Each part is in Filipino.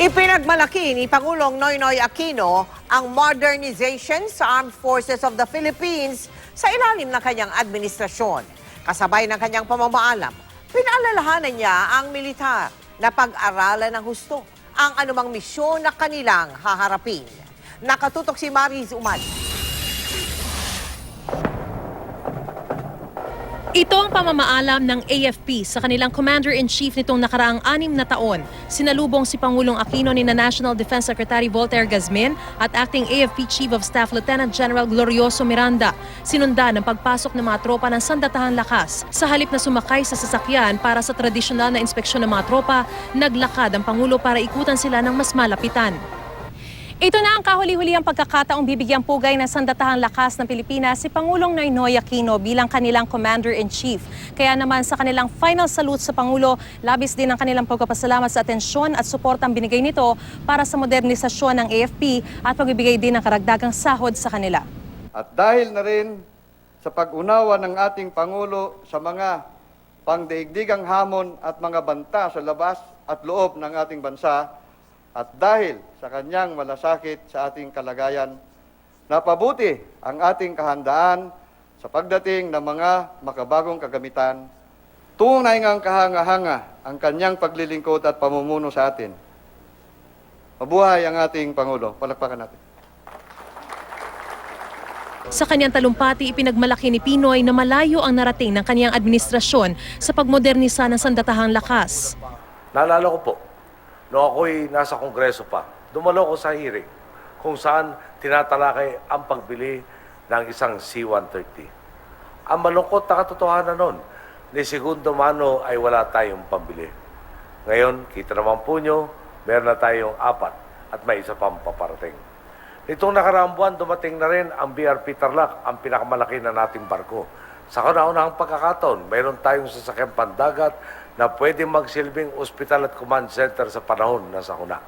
Ipinagmalaki ni Pangulong Noynoy Aquino ang modernization sa Armed Forces of the Philippines sa ilalim ng kanyang administrasyon. Kasabay ng kanyang pamamaalam, pinaalalahanan niya ang militar na pag-aralan ng husto ang anumang misyon na kanilang haharapin. Nakatutok si Mariz Umali. Ito ang pamamaalam ng AFP sa kanilang Commander-in-Chief nitong nakaraang 6 na taon. Sinalubong si Pangulong Aquino ni National Defense Secretary Voltaire Gazmin at Acting AFP Chief of Staff Lieutenant General Glorioso Miranda. Sinundan ang pagpasok ng mga tropa ng Sandatahang Lakas. Sa halip na sumakay sa sasakyan para sa tradisyonal na inspeksyon ng mga tropa, naglakad ang Pangulo para ikutan sila ng mas malapitan. Ito na ang kahuli-hulihang pagkakataong bibigyang pugay ng Sandatahang Lakas ng Pilipinas si Pangulong Noynoy Aquino bilang kanilang Commander-in-Chief. Kaya naman sa kanilang final salute sa Pangulo, labis din ang kanilang pagpapasalamat sa atensyon at suportang binigay nito para sa modernisasyon ng AFP at pagbibigay din ng karagdagang sahod sa kanila. At dahil na rin sa pag-unawa ng ating Pangulo sa mga pangdaigdigang hamon at mga banta sa labas at loob ng ating bansa, at dahil sa kanyang malasakit sa ating kalagayan, napabuti ang ating kahandaan sa pagdating ng mga makabagong kagamitan. Tunay ngang kahanga-hanga ang kanyang paglilingkod at pamumuno sa atin. Mabuhay ang ating Pangulo. Palakpakan natin. Sa kanyang talumpati, ipinagmalaki ni Pinoy na malayo ang narating ng kanyang administrasyon sa pagmodernisa ng Sandatahang Lakas. Naalala ko po, noong ako'y nasa Kongreso pa, dumalo ko sa hearing kung saan tinatalakay ang pagbili ng isang C-130. Ang malungkot na katotohanan nun, ni segundo mano ay wala tayong pambili. Ngayon, kita naman po nyo, meron na tayong 4 at may isa pang paparating. Nitong nakaraang buwan, dumating na rin ang BRP Tarlac, ang pinakamalaki na nating barko. Sa kauna-unahang pagkakataon, mayroon tayong sasakyang pandagat na pwedeng magsilbing ospital at command center sa panahon na sakuna.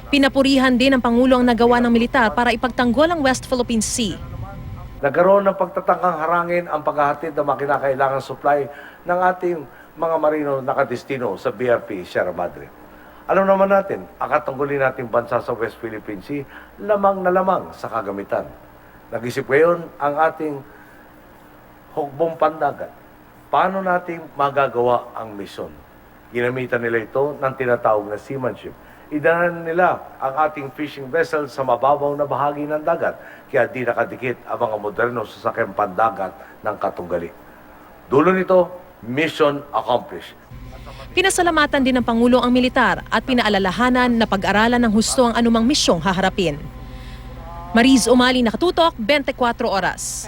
Pinapurihan din ng Pangulo ang nagawa ng militar para ipagtanggol ang West Philippine Sea. Nagkaroon ng pagtatangkang harangin ang paghahatid ng mga kinakailangang supply ng ating mga marino nakadestino sa BRP Sierra Madre. Alam naman natin, ang katungkulin nating bansa sa West Philippine Sea, lamang na lamang sa kagamitan. Nag-isip ngayon ang ating hugbong pandagat. Paano natin magagawa ang misyon? Ginamitan nila ito ng tinatawag na seamanship. Idaanan nila ang ating fishing vessel sa mababaw na bahagi ng dagat, kaya di nakadikit ang mga moderno sasakyang pandagat ng katunggali. Dulo nito, mission accomplished. Pinasalamatan din ng Pangulo ang militar at pinaalalahanan na pag-aralan ng husto ang anumang misyong haharapin. Mariz Umali, nakatutok, 24 oras.